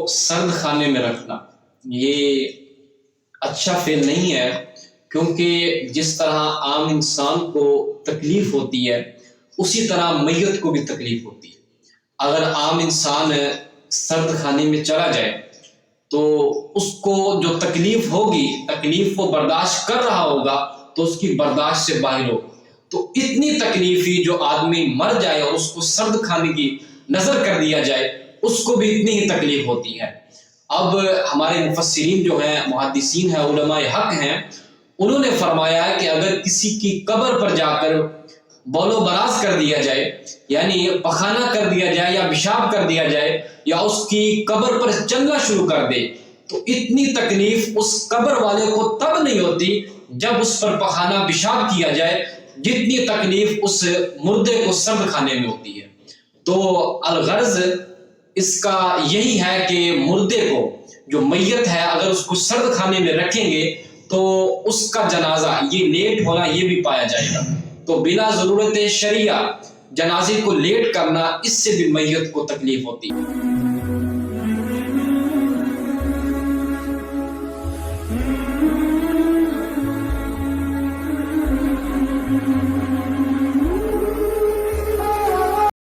سرد خانے میں رکھنا یہ اچھا فعل نہیں ہے، کیونکہ جس طرح عام انسان کو تکلیف ہوتی ہے اسی طرح میت کو بھی تکلیف ہوتی ہے۔ اگر عام انسان سرد خانے میں چلا جائے تو اس کو جو تکلیف ہوگی، تکلیف کو برداشت کر رہا ہوگا تو اس کی برداشت سے باہر ہوگا، تو اتنی تکلیفی جو آدمی مر جائے اور اس کو سرد خانے کی نظر کر دیا جائے اس کو بھی اتنی ہی تکلیف ہوتی ہے۔ اب ہمارے مفسرین جو ہیں، محدثین ہیں، علماء حق ہیں، انہوں نے فرمایا ہے کہ اگر کسی کی قبر پر جا کر بول و براز کر دیا جائے، یعنی پخانہ کر دیا جائے یا پیشاب کر دیا جائے یا اس کی قبر پر چلنا شروع کر دے، تو اتنی تکلیف اس قبر والے کو تب نہیں ہوتی جب اس پر پخانہ پیشاب کیا جائے جتنی تکلیف اس مردے کو سرد خانے میں ہوتی ہے۔ تو الغرض اس کا یہی ہے کہ مردے کو، جو میت ہے، اگر اس کو سرد خانے میں رکھیں گے تو اس کا جنازہ یہ لیٹ ہونا یہ بھی پایا جائے گا، تو بلا ضرورت شرعیہ جنازے کو لیٹ کرنا اس سے بھی میت کو تکلیف ہوتی ہے۔